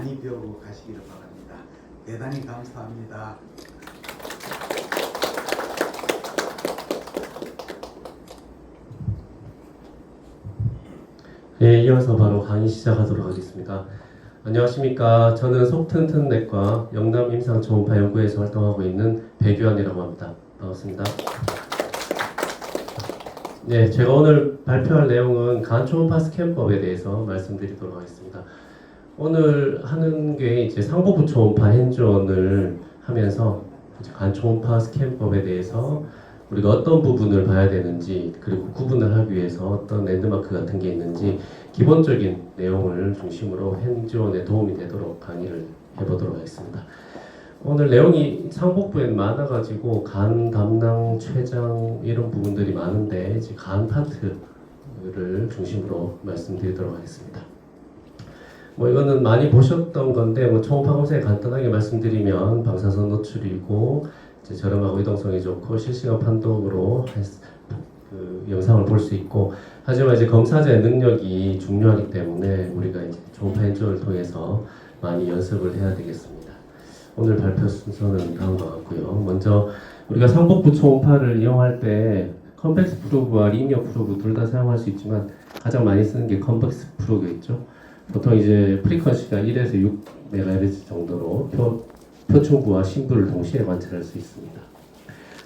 많이 배우고 가시기를 바랍니다. 대단히 감사합니다. 네, 이어서 바로 강의 시작하도록 하겠습니다. 안녕하십니까. 저는 속튼튼내과 영남임상초음파연구에서 활동하고 있는 백유한이라고 합니다. 반갑습니다. 네, 제가 오늘 발표할 내용은 간초음파 스캔법에 대해서 말씀드리도록 하겠습니다. 오늘 하는 게 이제 상복부 초음파 핸즈온을 하면서 이제 간초음파 스캔법에 대해서 우리가 어떤 부분을 봐야 되는지, 그리고 구분을 하기 위해서 어떤 랜드마크 같은 게 있는지 기본적인 내용을 중심으로 핸즈온에 도움이 되도록 강의를 해보도록 하겠습니다. 오늘 내용이 상복부에는 많아가지고 간, 담낭, 췌장 이런 부분들이 많은데 이제 간 파트를 중심으로 말씀드리도록 하겠습니다. 이거는 많이 보셨던 건데 초음파 검사에 간단하게 말씀드리면 방사선 노출이고 이제 저렴하고 이동성이 좋고 실시간 판독으로 영상을 볼 수 있고, 하지만 이제 검사자의 능력이 중요하기 때문에 우리가 이제 초음파 핸즈온을 통해서 많이 연습을 해야 되겠습니다. 오늘 발표 순서는 다음과 같고요. 먼저 우리가 상복부 초음파를 이용할 때 컨벡스 프로브와 리니어 프로브 둘 다 사용할 수 있지만 가장 많이 쓰는 게 컨벡스 프로브겠죠. 보통 이제 프리퀀시가 1에서 6MHz 정도로 표층부와 심부를 동시에 관찰할 수 있습니다.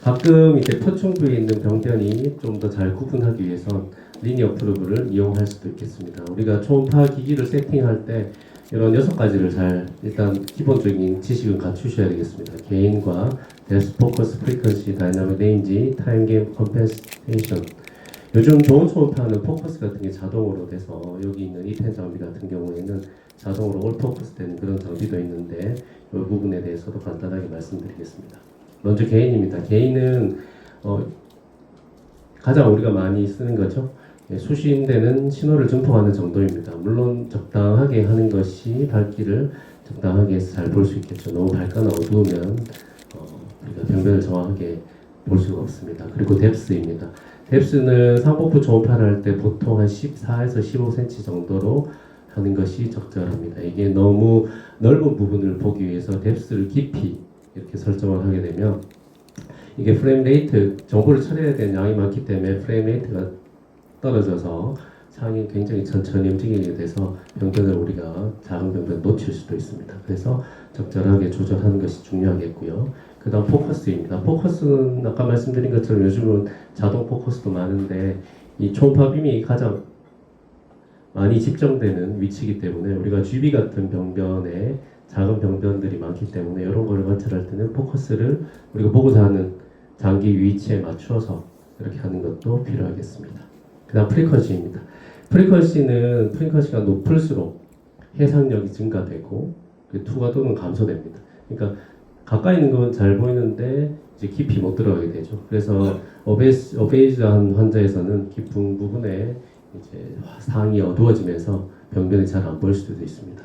가끔 이제 표층부에 있는 병변이 좀 더 잘 구분하기 위해서 리니어 프로브를 이용할 수도 있겠습니다. 우리가 초음파 기기를 세팅할 때 이런 6가지를 잘 일단 기본적인 지식은 갖추셔야 되겠습니다. 게인과 데스 포커스 프리퀀시 다이나믹 레인지 타임 게인 컴펜세이션. 요즘 좋은 초음파는 포커스 같은 게 자동으로 돼서 여기 있는 이펜 장비 같은 경우에는 자동으로 올 포커스 되는 그런 장비도 있는데 이 부분에 대해서도 간단하게 말씀드리겠습니다. 먼저 게인입니다. 게인은 가장 우리가 많이 쓰는 거죠. 수신되는 신호를 증폭하는 정도입니다. 물론 적당하게 하는 것이 밝기를 적당하게 해서 잘 볼 수 있겠죠. 너무 밝거나 어두우면 우리가 병변을 정확하게 볼 수가 없습니다. 그리고 뎁스입니다. 뎁스는 상복부 초음파를 할 때 보통 한 14에서 15cm 정도로 하는 것이 적절합니다. 이게 너무 넓은 부분을 보기 위해서 뎁스를 깊이 이렇게 설정을 하게 되면 이게 프레임 레이트, 정보를 처리해야 되는 양이 많기 때문에 프레임 레이트가 떨어져서 상이 굉장히 천천히 움직이게 돼서 병변을 우리가 작은 병변 놓칠 수도 있습니다. 그래서 적절하게 조절하는 것이 중요하겠고요. 그 다음 포커스입니다. 포커스는 아까 말씀드린 것처럼 요즘은 자동 포커스도 많은데 이 초음파 빔이 가장 많이 집중되는 위치이기 때문에 우리가 GV 같은 병변에 작은 병변들이 많기 때문에 이런 거를 관찰할 때는 포커스를 우리가 보고자 하는 장기 위치에 맞춰서 이렇게 하는 것도 필요하겠습니다. 그 다음 프리퀀시입니다. 프리퀀시가 높을수록 해상력이 증가되고 그 투과도는 감소됩니다. 그러니까 가까이 있는 건 잘 보이는데 이제 깊이 못 들어가게 되죠. 그래서 어베이즈한 환자에서는 깊은 부분에 이제 상이 어두워지면서 병변이 잘 안 보일 수도 있습니다.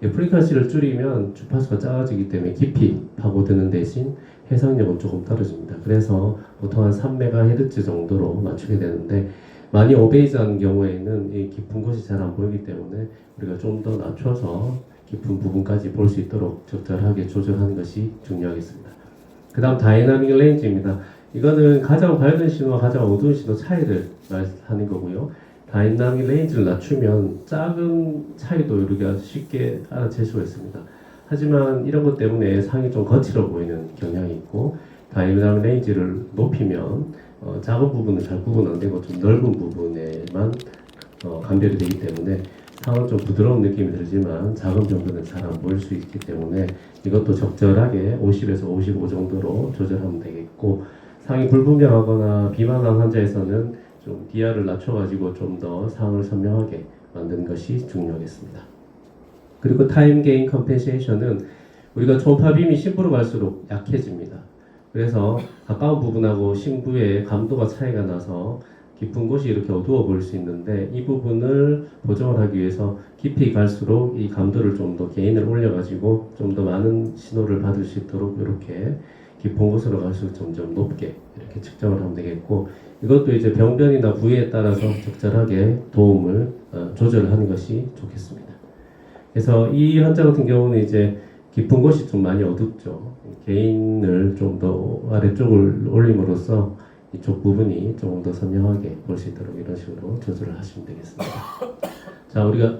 프리퀀시를 줄이면 주파수가 작아지기 때문에 깊이 파고드는 대신 해상력은 조금 떨어집니다. 그래서 보통 한 3MHz 정도로 맞추게 되는데 많이 오베이즈한 경우에는 이 깊은 곳이 잘 안 보이기 때문에 우리가 좀 더 낮춰서 깊은 부분까지 볼 수 있도록 적절하게 조절하는 것이 중요하겠습니다. 그 다음 다이나믹 레인지입니다. 이거는 가장 밝은 신호와 가장 어두운 신호 차이를 말하는 거고요. 다이나믹 레인지를 낮추면 작은 차이도 우리가 쉽게 알아챌 수가 있습니다. 하지만 이런 것 때문에 상이 좀 거칠어 보이는 경향이 있고, 다이나믹 레인지를 높이면 작은 부분은 잘 구분 안 되고 좀 넓은 부분에만 감별이 되기 때문에 상은 좀 부드러운 느낌이 들지만 작은 병변은 잘 안 보일 수 있기 때문에 이것도 적절하게 50에서 55 정도로 조절하면 되겠고, 상이 불분명하거나 비만한 환자에서는 좀 DR을 낮춰가지고 좀 더 상을 선명하게 만드는 것이 중요하겠습니다. 그리고 타임 게인 컴펜세이션은 우리가 초음파 빔이 심부로 갈수록 약해집니다. 그래서 가까운 부분하고 심부의 감도가 차이가 나서 깊은 곳이 이렇게 어두워 보일 수 있는데 이 부분을 보정을 하기 위해서 깊이 갈수록 이 감도를 좀 더 게인을 올려가지고 좀 더 많은 신호를 받을 수 있도록 이렇게 깊은 곳으로 갈수록 점점 높게 이렇게 측정을 하면 되겠고, 이것도 이제 병변이나 부위에 따라서 적절하게 도움을 조절하는 것이 좋겠습니다. 그래서 이 환자 같은 경우는 이제 깊은 곳이 좀 많이 어둡죠. 개인을 좀 더 아래쪽을 올림으로써 이쪽 부분이 조금 더 선명하게 볼 수 있도록 이런 식으로 조절을 하시면 되겠습니다. 자, 우리가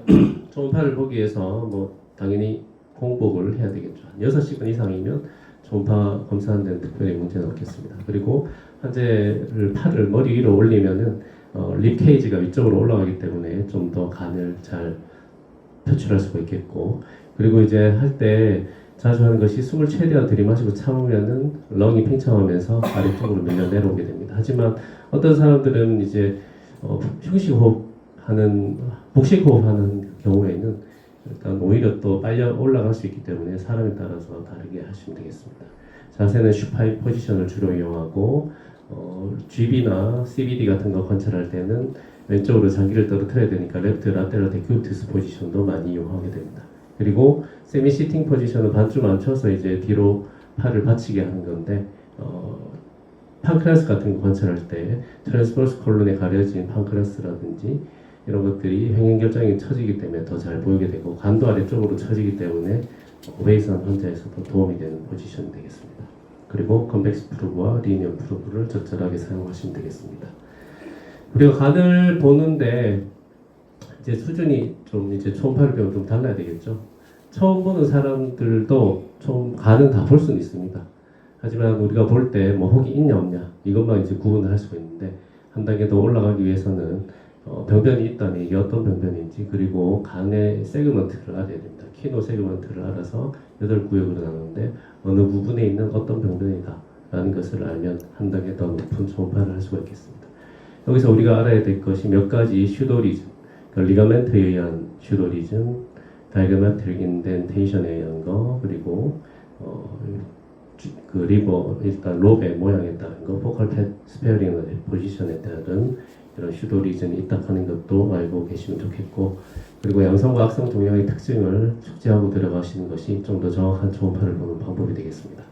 초음파를 보기 위해서 뭐 당연히 공복을 해야 되겠죠. 한 6시간 이상이면 초음파 검사하는 데는 특별히 문제는 없겠습니다. 그리고 환자를 팔을 머리 위로 올리면은 립 케이지가 위쪽으로 올라가기 때문에 좀 더 간을 잘 표출할 수가 있겠고, 그리고 이제 할 때 자주 하는 것이 숨을 최대한 들이마시고 참으면은 렁이 팽창하면서 아래쪽으로 밀려 내려오게 됩니다. 하지만 어떤 사람들은 이제 휴식호흡하는 복식호흡하는 경우에는 일단 오히려 또 빨리 올라갈 수 있기 때문에 사람에 따라서 다르게 하시면 되겠습니다. 자세는 슈파인 포지션을 주로 이용하고 GB나 CBD 같은 거 관찰할 때는 왼쪽으로 장기를 떨어뜨려야 되니까 레프트 라테럴 데큐비투스 포지션도 많이 이용하게 됩니다. 그리고 세미 시팅 포지션은 반쯤 앉혀서 이제 뒤로 팔을 받치게 하는 건데 판크라스 같은 거 관찰할 때 트랜스버스 콜론에 가려진 판크라스라든지 이런 것들이 행행결정이 처지기 때문에 더 잘 보이게 되고 간도 아래쪽으로 처지기 때문에 오베이스한 환자에서도 도움이 되는 포지션이 되겠습니다. 그리고 컨벡스 프로브와 리니어 프로브를 적절하게 사용하시면 되겠습니다. 우리가 간을 보는데 이제 수준이 좀 이제 초음파를 배우면 좀 달라야 되겠죠. 처음 보는 사람들도 좀 간은 다 볼 수는 있습니다. 하지만 우리가 볼 때 뭐 혹이 있냐 없냐 이것만 이제 구분을 할 수가 있는데 한 단계 더 올라가기 위해서는 병변이 있다면 이게 어떤 병변인지 그리고 간의 세그먼트를 알아야 됩니다. 키노 세그먼트를 알아서 8구역으로 나누는데 어느 부분에 있는 어떤 병변이다 라는 것을 알면 한 단계 더 높은 초음파를 할 수가 있겠습니다. 여기서 우리가 알아야 될 것이 몇 가지 슈도리즘, 그러니까 리가멘트에 의한 슈도리즘, 다이그마틱 인덴테이션에 의한 거, 그리고 그 리버 일단 롭의 모양에 따른 거, 포컬 스페어링의 포지션에 따른 이런 슈도리즘이 있다 하는 것도 알고 계시면 좋겠고, 그리고 양성과 악성 동향의 특징을 숙지하고 들어가시는 것이 좀 더 정확한 초음파를 보는 방법이 되겠습니다.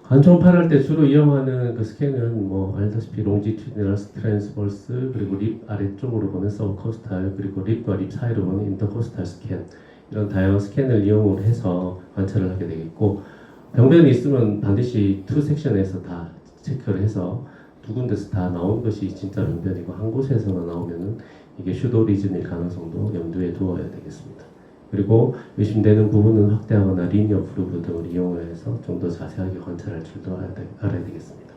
간 초음파를 할 때 주로 이용하는 그 스캔은 뭐 알다시피 롱지튜디널 트랜스버스, 그리고 립 아래쪽으로 보는 서브코스탈, 그리고 립과 립 사이로 보는 인터코스탈 스캔, 이런 다양한 스캔을 이용을 해서 관찰을 하게 되겠고, 병변이 있으면 반드시 투 섹션에서 다 체크를 해서 두 군데서 다 나온 것이 진짜 병변이고 한 곳에서만 나오면은 이게 슈도리즘일 가능성도 염두에 두어야 되겠습니다. 그리고 의심되는 부분은 확대하거나 리니어 프로브 등을 이용해서 좀 더 자세하게 관찰할 줄도 알아야 되겠습니다.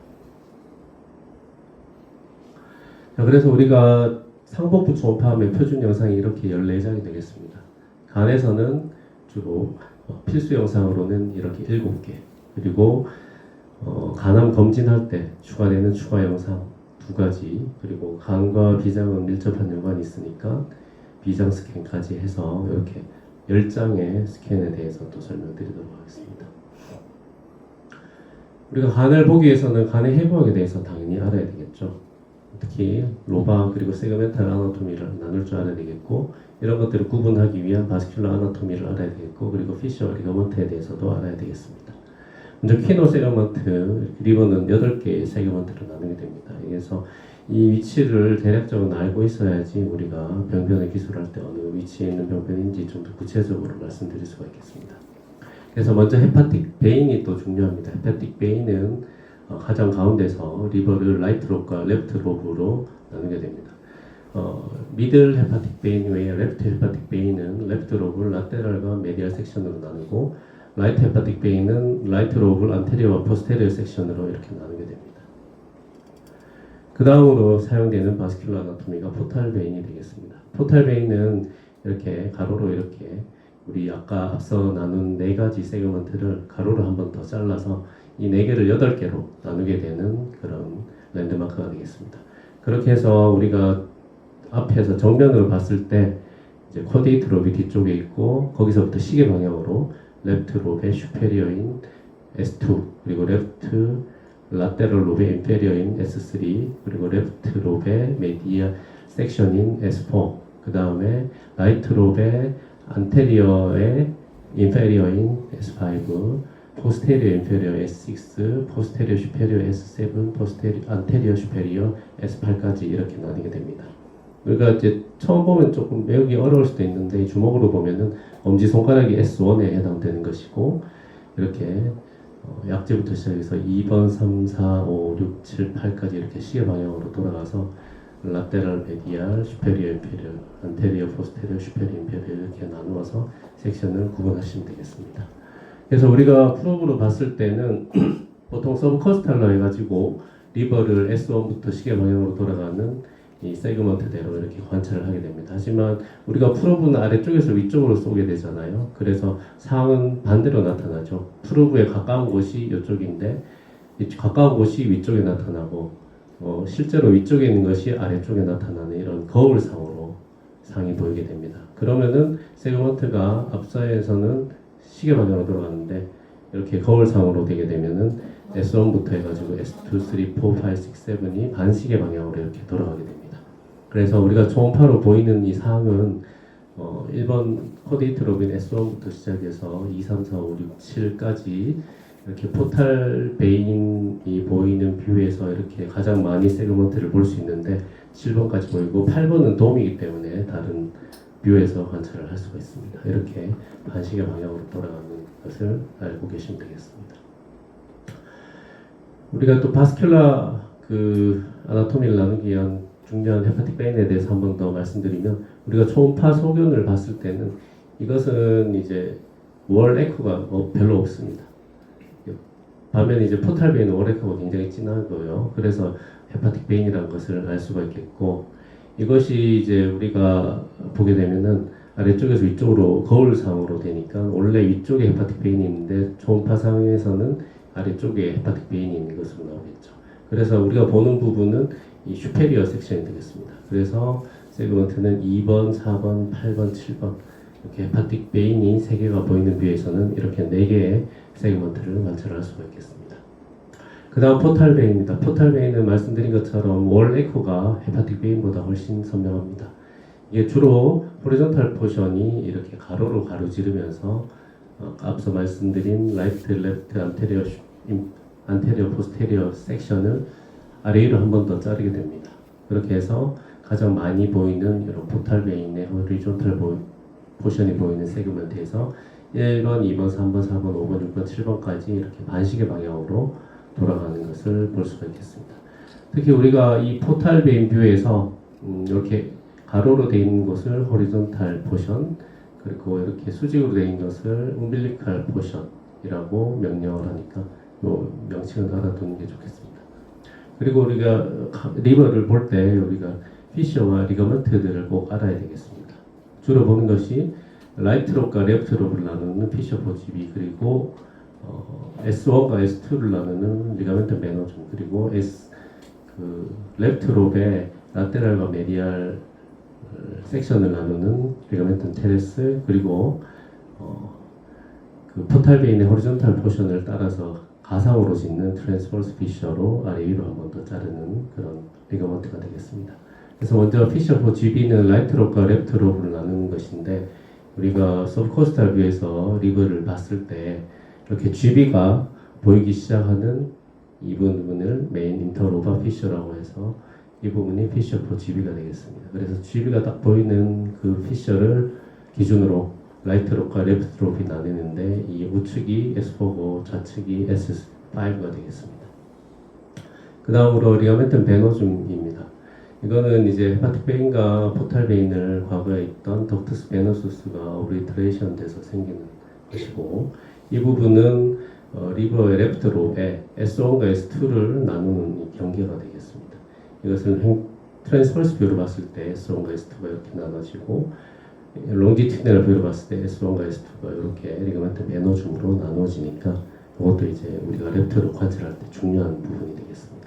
자, 그래서 우리가 상복부 초음파하면 표준 영상이 이렇게 14장이 되겠습니다. 간에서는 주로 필수 영상으로는 이렇게 7개, 그리고 간암 검진할 때 추가되는 추가 영상 2가지, 그리고 간과 비장은 밀접한 연관이 있으니까 비장 스캔까지 해서 이렇게 10장의 스캔에 대해서 또 설명드리도록 하겠습니다. 우리가 간을 보기 위해서는 간의 해부학에 대해서 당연히 알아야 되겠죠. 특히 로바 그리고 세그멘탈 아나토미를 나눌 줄 알아야 되겠고, 이런 것들을 구분하기 위한 바스큘러 아나토미를 알아야 되겠고, 그리고 피셔 리거먼트에 대해서도 알아야 되겠습니다. 먼저 키노 세그먼트, 리버는 8개의 세그먼트로 나누게 됩니다. 그래서 이 위치를 대략적으로 알고 있어야지 우리가 병변을 기술할 때 어느 위치에 있는 병변인지 좀 더 구체적으로 말씀드릴 수가 있겠습니다. 그래서 먼저 헤파틱 베인이 또 중요합니다. 헤파틱 베인은 가장 가운데서 리버를 라이트 롭과 레프트 롭으로 나누게 됩니다. 미들 헤파틱 베인 외에 레프트 헤파틱 베인은 레프트 롭을 라테럴과 메디얼 섹션으로 나누고, 라이트 헤파틱 베인은 라이트 롭을 안테리어와 포스테리어 섹션으로 이렇게 나누게 됩니다. 그 다음으로 사용되는 바스큘러 아나토미가 포탈 베인이 되겠습니다. 포탈 베인은 이렇게 가로로 이렇게 우리 아까 앞서 나눈 4가지 세그먼트를 가로로 한 번 더 잘라서 이 4개를 8개로 나누게 되는 그런 랜드마크가 되겠습니다. 그렇게 해서 우리가 앞에서 정면으로 봤을 때 이제 코디에이트 롭이 뒤쪽에 있고, 거기서부터 시계 방향으로 레프트 롭의 슈페리어인 S2, 그리고 레프트 라테럴 롭의 인페리어인 S3, 그리고 레프트 롭의 메디아 섹션인 S4, 그 다음에 라이트 롭의 안테리어의 인페리어인 S5, 포스테리어 인페리어 S6, 포스테리어 슈페리어 S7, 안테리어 슈페리어 S8까지 이렇게 나뉘게 됩니다. 우리가 이제 처음 보면 조금 외우기 어려울 수도 있는데 주먹으로 보면은 엄지 손가락이 S1에 해당되는 것이고 이렇게 약지부터 시작해서 2번, 3, 4, 5, 6, 7, 8까지 이렇게 시계 방향으로 돌아가서 라테랄, 메디알, 슈페리어, 인페리어, 안테리어, 포스테리어, 슈페리어, 인페리어 이렇게 나누어서 섹션을 구분하시면 되겠습니다. 그래서 우리가 프로브로 봤을 때는 보통 서브커스탈로 해가지고 리버를 S1부터 시계 방향으로 돌아가는 이 세그먼트대로 이렇게 관찰을 하게 됩니다. 하지만 우리가 프로브는 아래쪽에서 위쪽으로 쏘게 되잖아요. 그래서 상황은 반대로 나타나죠. 프로브에 가까운 곳이 이쪽인데 가까운 곳이 위쪽에 나타나고 실제로 위쪽에 있는 것이 아래쪽에 나타나는 이런 거울상으로 상이 보이게 됩니다. 그러면은 세그먼트가 앞사에서는 시계 방향으로 돌아가는데 이렇게 거울상으로 되게 되면은 S1부터 해가지고 S2, 3, 4, 5, 6, 7이 반시계 방향으로 이렇게 돌아가게 됩니다. 그래서 우리가 초음파로 보이는 이 상은 1번 코디네이트 로빈 S1부터 시작해서 2, 3, 4, 5, 6, 7까지 이렇게 포탈 베인이 보이는 뷰에서 이렇게 가장 많이 세그먼트를 볼 수 있는데 7번까지 보이고 8번은 돔이기 때문에 다른 뷰에서 관찰을 할 수가 있습니다. 이렇게 반시계 방향으로 돌아가는 것을 알고 계시면 되겠습니다. 우리가 또 바스큘라 아나토미를 나누기 위한 중요한 헤파틱 베인에 대해서 한 번 더 말씀드리면 우리가 초음파 소견을 봤을 때는 이것은 이제 월 에코가 별로 없습니다. 반면에 이제 포탈 베인은 월 에코가 굉장히 진하고요. 그래서 헤파틱 베인이라는 것을 알 수가 있겠고 이것이 이제 우리가 보게 되면은 아래쪽에서 위쪽으로 거울상으로 되니까 원래 위쪽에 헤파틱 베인이 있는데 초음파 상에서는 아래쪽에 헤파틱 베인이 있는 것으로 나오겠죠. 그래서 우리가 보는 부분은 이 슈페리어 섹션이 되겠습니다. 그래서 세그먼트는 2번, 4번, 8번, 7번 이렇게 헤파틱 베인이 3개가 보이는 뷰에서는 이렇게 4개의 세그먼트를 관찰할 수가 있겠습니다. 그 다음 포탈 베인입니다. 포탈 베인은 말씀드린 것처럼 월 에코가 헤파틱 베인보다 훨씬 선명합니다. 이게 주로 호리존탈 포션이 이렇게 가로로 가로지르면서 앞서 말씀드린 라이트, 레프트, 안테리어, 포스테리어 섹션을 아래 위로 한 번 더 자르게 됩니다. 그렇게 해서 가장 많이 보이는 이런 포탈 베인의 호리존탈 포션이 보이는 세그먼트에서 1번, 2번, 3번, 4번, 5번, 6번, 7번까지 이렇게 반시계 방향으로 돌아가는 것을 볼 수가 있겠습니다. 특히 우리가 이 포탈 베인 뷰에서 이렇게 가로로 되어 있는 것을 호리존탈 포션, 그리고 이렇게 수직으로 되어 있는 것을 umbilical 포션이라고 명령을 하니까 이 명칭을 알아두는 게 좋겠습니다. 그리고 우리가 리버를 볼 때 우리가 피셔와 리거먼트들을 꼭 알아야 되겠습니다. 주로 보는 것이 라이트 롭과 레프트 롭을 나누는 피셔 포집이, 그리고 S1과 S2를 나누는 리가멘트 매너즘, 그리고 레프트 롭의 라테랄과 메디알 섹션을 나누는 리가멘트 테레스, 그리고 포탈 베인의 호리존탈 포션을 따라서 가상으로 짓는 트랜스버스 피셔로 아래 위로 한 번 더 자르는 그런 리가먼트가 되겠습니다. 그래서 먼저 피셔 GB는 라이트 롭과 레프트 롭을 나누는 것인데 우리가 서브코스탈 뷰에서 리버를 봤을 때 이렇게 GB가 보이기 시작하는 이 부분을 메인 인터로바 피셔라고 해서 이 부분이 피셔 GB가 되겠습니다. 그래서 GB가 딱 보이는 그 피셔를 기준으로 라이트 롭과 레프트 롭이 나뉘는데 이 우측이 S4고 좌측이 S5가 되겠습니다. 그 다음으로 리가멘트 베노즘입니다. 이거는 이제 헤파틱 베인과 포탈 베인을 과거에 있던 덕투스 베너수스가 오브리트레이션 돼서 생기는 것이고 이 부분은 리버의 레프트 롭에 S1과 S2를 나누는 경계가 되겠습니다. 이것을 트랜스버스 뷰로 봤을 때 S1과 S2가 이렇게 나눠지고 롱지튜디널 뷰로 봤을 때 S1과 S2가 이렇게 리가멘트 베너줌으로 나눠지니까 이것도 이제 우리가 레프트로 관찰할 때 중요한 부분이 되겠습니다.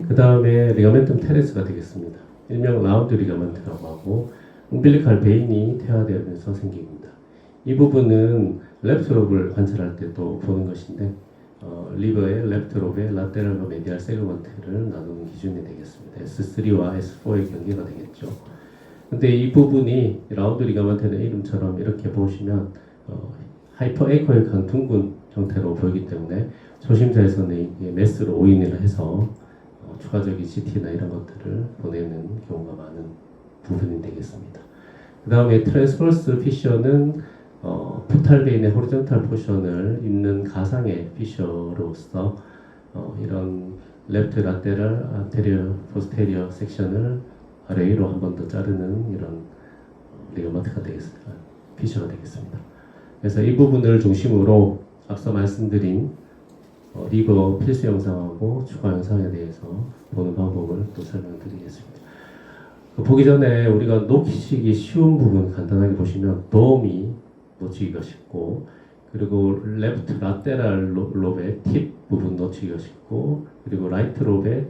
그 다음에 리가멘tum 테레스가 되겠습니다. 일명 라운드 리가멘트라고 하고 umbilical 베인이 퇴화되면서 생깁니다. 이 부분은 레프트 롭을 관찰할 때 또 보는 것인데 리버의 레프트 롭의 라테랄과 메디알 세그먼트를 나누는 기준이 되겠습니다. S3와 S4의 경계가 되겠죠. 근데 이 부분이 라운드 리가멘트의 이름처럼 이렇게 보시면 하이퍼 에코익한 둥근 형태로 보이기 때문에 초심자에서는 이게 메스로 오인을 해서 추가적인 CT나 이런 것들을 보내는 경우가 많은 부분이 되겠습니다. 그 다음에 트랜스버스 피셔는 포탈베인의 호리존탈 포션을 있는 가상의 피셔로서 이런 레프트 라테럴 안테리어 포스테리어 섹션을 아래위로 한 번 더 자르는 이런 리거먼트가 되겠습니다. 피셔가 되겠습니다. 그래서 이 부분을 중심으로 앞서 말씀드린 리버 필수 영상하고 추가 영상에 대해서 보는 방법을 또 설명드리겠습니다. 보기 전에 우리가 놓치기 쉬운 부분 간단하게 보시면 돔이 놓치기가 쉽고, 그리고 레프트 라테랄 롭의 팁 부분 놓치기가 쉽고, 그리고 라이트 롭의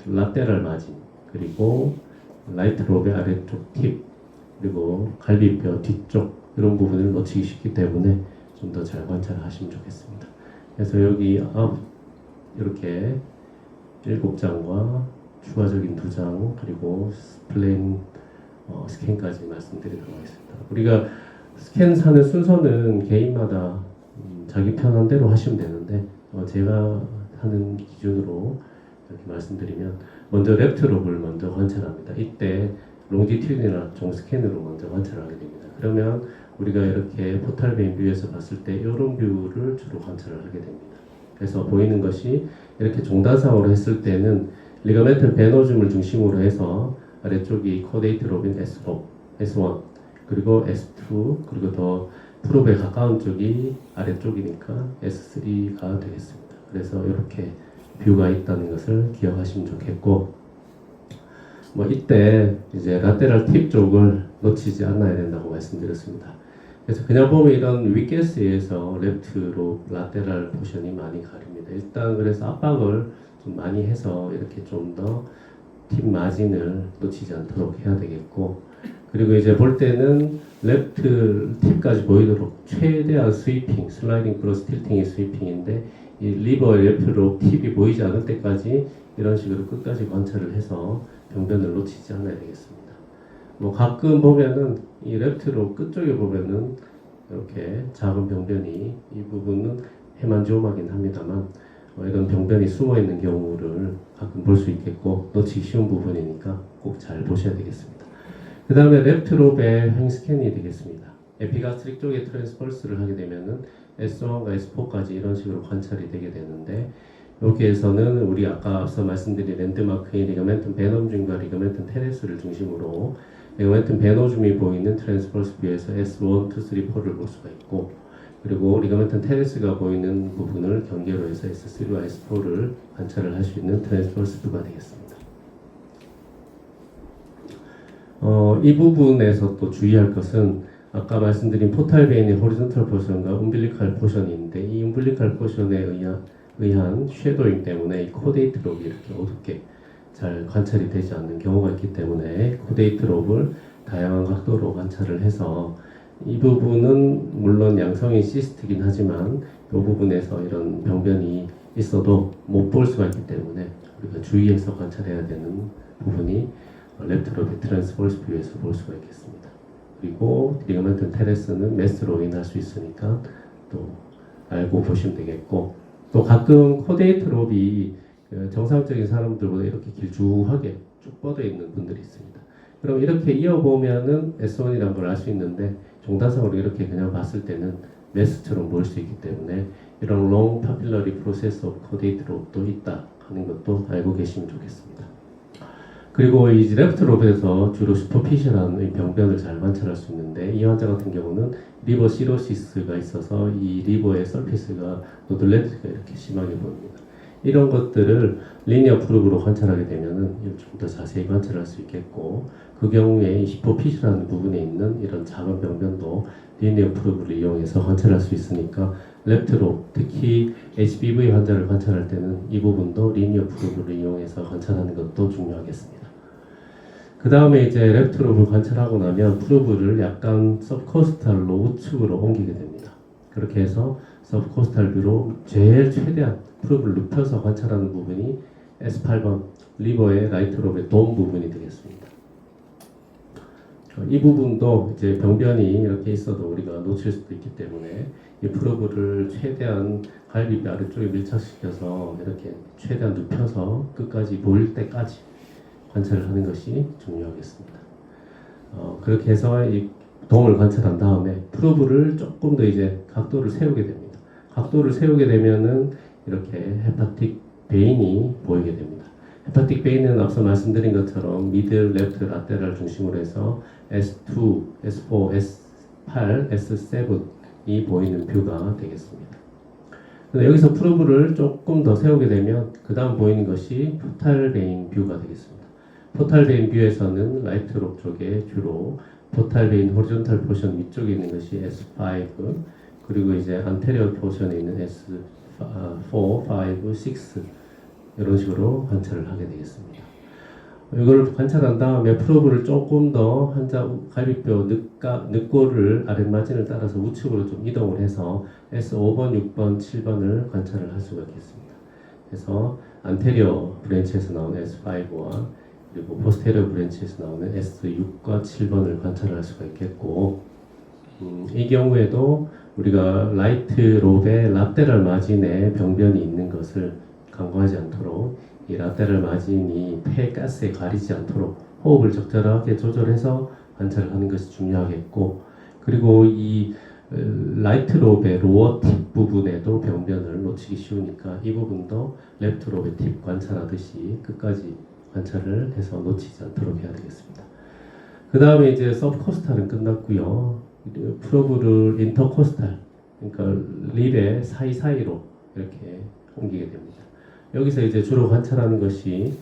라테랄 마진, 그리고 라이트 롭의 아래쪽 팁, 그리고 갈비뼈 뒤쪽 이런 부분을 놓치기 쉽기 때문에 좀 더 잘 관찰하시면 좋겠습니다. 그래서 여기 이렇게 7장과 추가적인 2장 그리고 플레인 스캔까지 말씀드리도록 하겠습니다. 우리가 스캔 사는 순서는 개인마다 자기 편한 대로 하시면 되는데 제가 하는 기준으로 이렇게 말씀드리면 먼저 레프트 롭을 먼저 관찰합니다. 이때 롱지튜드나 종 스캔으로 먼저 관찰하게 됩니다. 그러면 우리가 이렇게 포탈베인 뷰에서 봤을 때 이런 뷰를 주로 관찰을 하게 됩니다. 그래서 보이는 것이 이렇게 종단상으로 했을 때는 리가멘트 베노즘을 중심으로 해서 아래쪽이 코데이트 롭인 S4, S1, 그리고 S2, 그리고 더 프롭에 가까운 쪽이 아래쪽이니까 S3가 되겠습니다. 그래서 이렇게 뷰가 있다는 것을 기억하시면 좋겠고, 이때 이제 라테랄 팁 쪽을 놓치지 않아야 된다고 말씀드렸습니다. 그래서 그냥 보면 이런 윗게스에서 레프트로 라테랄 포션이 많이 가립니다. 일단 그래서 압박을 좀 많이 해서 이렇게 좀 더 팁 마진을 놓치지 않도록 해야 되겠고, 그리고 이제 볼 때는 레프트 팁까지 보이도록 최대한 스위핑, 슬라이딩 플러스 틸팅의 스위핑인데, 이 리버의 레프트로 팁이 보이지 않을 때까지 이런 식으로 끝까지 관찰을 해서 병변을 놓치지 않아야 되겠습니다. 가끔 보면은 이 레프트로 끝쪽에 보면은 이렇게 작은 병변이, 이 부분은 헤만지오마긴 합니다만 이런 병변이 숨어 있는 경우를 가끔 볼 수 있겠고, 놓치기 쉬운 부분이니까 꼭 잘 보셔야 되겠습니다. 그 다음에 레프트 롭의 횡 스캔이 되겠습니다. 에피가스트릭 쪽에 트랜스펄스를 하게 되면은 S1과 S4까지 이런 식으로 관찰이 되게 되는데, 여기에서는 우리 아까 앞서 말씀드린 랜드마크인 리가멘튼 베넘줌과 리가멘튼 테레스를 중심으로 리가멘튼 베노줌이 보이는 트랜스펄스 뷰에서 S1, 2, 3, 4를 볼 수가 있고, 그리고 리가멘튼 테레스가 보이는 부분을 경계로 해서 S3와 S4를 관찰을 할 수 있는 트랜스펄스 뷰가 되겠습니다. 이 부분에서 또 주의할 것은 아까 말씀드린 포탈베인의 호리존탈 포션과 umbilical 포션이 있는데, 이 umbilical 포션에 의한 쉐도잉 때문에 이 코데이트 롭이 이렇게 어둡게 잘 관찰이 되지 않는 경우가 있기 때문에 코데이트 롭을 다양한 각도로 관찰을 해서, 이 부분은 물론 양성인 시스트긴 하지만 이 부분에서 이런 병변이 있어도 못 볼 수가 있기 때문에 우리가 주의해서 관찰해야 되는 부분이 레프트 롭의 트랜스펄스 뷰에서 볼 수가 있겠습니다. 그리고 리가멘트 테레스는 메스로 인할 수 있으니까 또 알고 보시면 되겠고, 또 가끔 코데이트 롭이 정상적인 사람들보다 이렇게 길쭉하게 쭉 뻗어 있는 분들이 있습니다. 그럼 이렇게 이어보면은 S1이라는 걸 알 수 있는데, 종단상으로 이렇게 그냥 봤을 때는 메스처럼 보일 수 있기 때문에 이런 long papillary process of coordinate 롭도 있다 하는 것도 알고 계시면 좋겠습니다. 그리고 이 레프트 롭에서 주로 슈퍼피셜한 병변을 잘 관찰할 수 있는데, 이 환자 같은 경우는 리버 시로시스가 있어서 이 리버의 서피스가 노들레트가 이렇게 심하게 보입니다. 이런 것들을 리니어 프루브로 관찰하게 되면은 좀 더 자세히 관찰할 수 있겠고, 그 경우에 이 슈퍼피셜한 부분에 있는 이런 작은 병변도 리니어 프루브를 이용해서 관찰할 수 있으니까, 레프트 롭, 특히 HBV 환자를 관찰할 때는 이 부분도 리니어 프루브를 이용해서 관찰하는 것도 중요하겠습니다. 그 다음에 이제 레프트 롭을 관찰하고 나면 프루브를 약간 서브코스탈로 우측으로 옮기게 됩니다. 그렇게 해서 서브코스탈 뷰로 제일 최대한 프루브를 눕혀서 관찰하는 부분이 S8번 리버의 라이트 롭의 돔 부분이 되겠습니다. 이 부분도 이제 병변이 이렇게 있어도 우리가 놓칠 수도 있기 때문에 이 프로브를 최대한 갈비뼈 아래쪽에 밀착시켜서 이렇게 최대한 눕혀서 끝까지 보일 때까지 관찰을 하는 것이 중요하겠습니다. 그렇게 해서 이 동을 관찰한 다음에 프로브를 조금 더 이제 각도를 세우게 됩니다. 각도를 세우게 되면은 이렇게 헤파틱 베인이 보이게 됩니다. 헤파틱 베인은 앞서 말씀드린 것처럼 미들, 레프트, 라테럴 중심으로 해서 S2, S4, S8, S7이 보이는 뷰가 되겠습니다. 여기서 프로브를 조금 더 세우게 되면 그 다음 보이는 것이 포탈 베인 뷰가 되겠습니다. 포탈 베인 뷰에서는 라이트 롭 쪽에 주로 포탈 베인 호리존탈 포션 위쪽에 있는 것이 S5 그리고 이제 안테리어 포션에 있는 S4, 5, 6 이런 식으로 관찰을 하게 되겠습니다. 이걸 관찰한 다음에 프로브를 조금 더 환자 갈비뼈 늑골을 아랫마진을 따라서 우측으로 좀 이동을 해서 S5번, 6번, 7번을 관찰을 할 수가 있겠습니다. 그래서 안테리어 브랜치에서 나오는 S5와 그리고 포스테리어 브랜치에서 나오는 S6과 7번을 관찰할 수가 있겠고 이 경우에도 우리가 라이트 롭의 라테럴 마진에 병변이 있는 것을 간과하지 않도록 이 라테럴 마진이 폐 가스에 가리지 않도록 호흡을 적절하게 조절해서 관찰을 하는 것이 중요하겠고 그리고 이 라이트 롭의 로어 팁 부분에도 병변을 놓치기 쉬우니까 이 부분도 레프트 롭의 팁 관찰하듯이 끝까지 관찰을 해서 놓치지 않도록 해야 되겠습니다. 그 다음에 이제 서브코스탈은 끝났고요. 프로브를 인터코스탈, 그러니까 립의 사이사이로 이렇게 옮기게 됩니다. 여기서 이제 주로 관찰하는 것이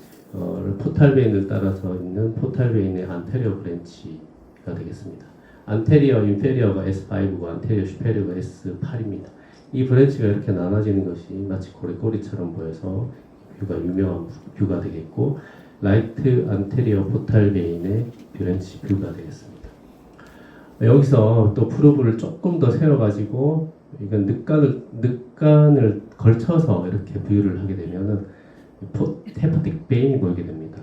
포탈 베인을 따라서 있는 포탈 베인의 안테리어 브랜치가 되겠습니다. 안테리어 인페리어가 S5고 안테리어 슈페리어가 S8입니다. 이 브랜치가 이렇게 나눠지는 것이 마치 고래꼬리처럼 보여서 뷰가 유명한 뷰가 되겠고 라이트 안테리어 포탈 베인의 브랜치 뷰가 되겠습니다. 여기서 또 프로브를 조금 더 세워가지고 이건 늑간을 걸쳐서 이렇게 뷰를 하게 되면은 헤파틱 베인이 보이게 됩니다.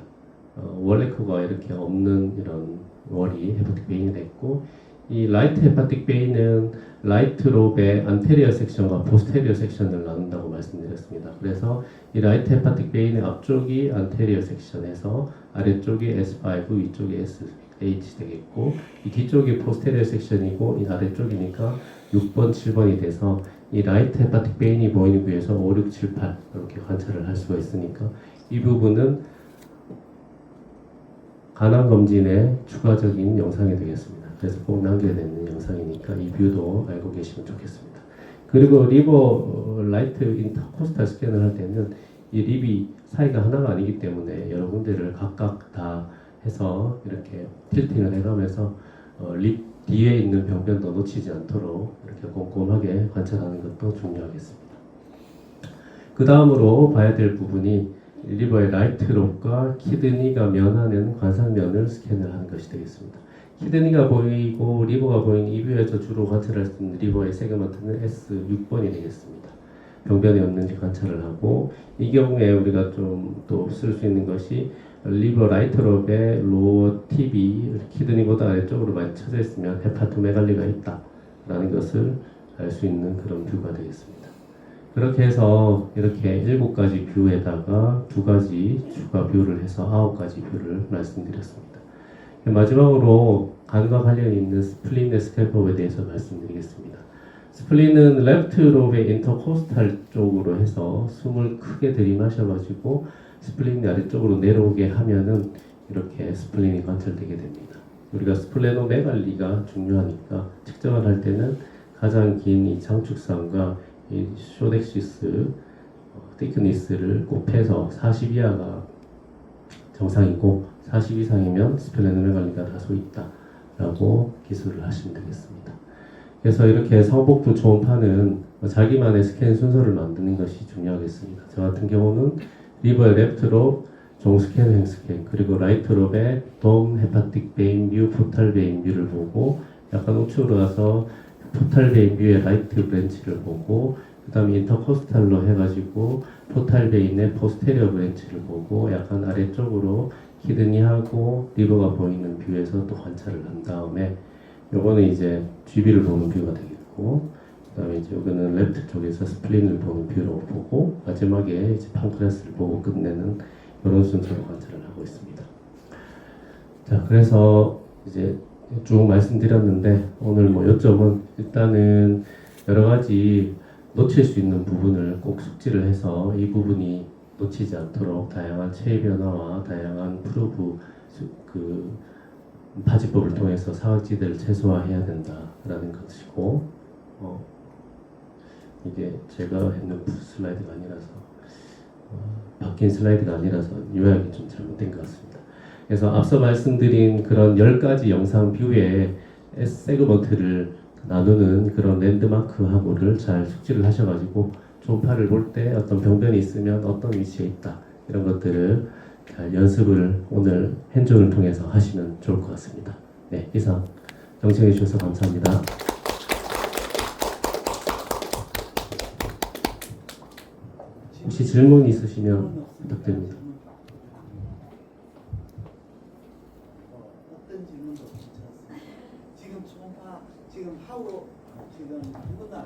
월레코가 이렇게 없는 이런 월이 헤파틱 베인이 됐고 이 라이트 헤파틱 베인은 라이트 롭의 안테리어 섹션과 포스테리어 섹션을 나눈다고 말씀드렸습니다. 그래서 이 라이트 헤파틱 베인의 앞쪽이 안테리어 섹션에서 아래쪽이 S5, 위쪽이 SH 되겠고 이 뒤쪽이 포스테리어 섹션이고 이 아래쪽이니까 6번, 7번이 돼서 이 라이트 헤파틱 베인이 보이는 뷰에서 5, 6, 7, 8 이렇게 관찰을 할 수가 있으니까 이 부분은 간암 검진의 추가적인 영상이 되겠습니다. 그래서 꼭 남겨야 되는 영상이니까 이 뷰도 알고 계시면 좋겠습니다. 그리고 리버 라이트 인터코스탈 스캔을 할 때는 이 립이 사이가 하나가 아니기 때문에 여러 군데를 각각 다 해서 이렇게 틸팅을 해가면서 립 뒤에 있는 병변도 놓치지 않도록 이렇게 꼼꼼하게 관찰하는 것도 중요하겠습니다. 그 다음으로 봐야 될 부분이 리버의 라이트 롭과 키드니가 면하는 관상면을 스캔을 하는 것이 되겠습니다. 키드니가 보이고 리버가 보이는 이 뷰에서 주로 관찰할 수 있는 리버의 세그먼트는 S6번이 되겠습니다. 병변이 없는지 관찰을 하고 이 경우에 우리가 좀 또 쓸 수 있는 것이 리버 라이트 롭의 로어 팁이 키드니보다 아래쪽으로 많이 쳐져 있으면 헤파토메갈리가 있다라는 것을 알 수 있는 그런 뷰가 되겠습니다. 그렇게 해서 이렇게 7가지 뷰에다가 2가지 추가 뷰를 해서 9가지 뷰를 말씀드렸습니다. 마지막으로 간과 관련이 있는 스플린의 스캔법에 대해서 말씀드리겠습니다. 스플린은 레프트 롭의 인터코스탈 쪽으로 해서 숨을 크게 들이마셔가지고 스플린이 아래쪽으로 내려오게 하면은 이렇게 스플린이 관찰되게 됩니다. 우리가 스플레노메갈리가 중요하니까 측정을 할 때는 가장 긴 이 장축상과 이 쇼덱시스 티크니스를 곱해서 40 이하가 정상이고 40 이상이면 스플레노메갈리가 다소 있다라고 기술을 하시면 되겠습니다. 그래서 이렇게 성복부 초음파는 자기만의 스캔 순서를 만드는 것이 중요하겠습니다. 저 같은 경우는 리버의 레프트 롭, 종스캔, 횡스캔, 그리고 라이트 롭의 돔, 헤파틱 베인 뷰, 포탈 베인 뷰를 보고 약간 우측으로 가서 포탈 베인 뷰의 라이트 브랜치를 보고 그 다음에 인터코스탈로 해가지고 포탈 베인의 포스테리어 브랜치를 보고 약간 아래쪽으로 키드니하고 리버가 보이는 뷰에서 또 관찰을 한 다음에 요거는 이제 GB를 보는 뷰가 되겠고, 그다음에 이제 요거는 레프트 쪽에서 스플린을 보는 뷰로 보고, 마지막에 이제 판크레스를 보고 끝내는 이런 순서로 관찰을 하고 있습니다. 자, 그래서 이제 쭉 말씀드렸는데 오늘 뭐 요점은 일단은 여러 가지 놓칠 수 있는 부분을 꼭 숙지를 해서 이 부분이 놓치지 않도록 다양한 체위 변화와 다양한 프로브 그 파지법을 통해서 사각지대를 최소화해야 된다라는 것이고, 이게 제가 했는 슬라이드가 아니라서 바뀐 슬라이드가 아니라서 요약이 좀 잘못된 것 같습니다. 그래서 앞서 말씀드린 그런 10가지 영상 뷰의 세그먼트를 나누는 그런 랜드마크하고를 잘 숙지를 하셔가지고 초음파를 볼 때 어떤 병변이 있으면 어떤 위치에 있다, 이런 것들을 잘 연습을 오늘 핸즈온을 통해서 하시면 좋을 것 같습니다. 네, 이상 경청해 주셔서 감사합니다. 혹시 질문 있으시면 부탁드립니다. 어떤 질문도 괜찮습니다. 지금 초음파 지금 하고 지금 한 번도 안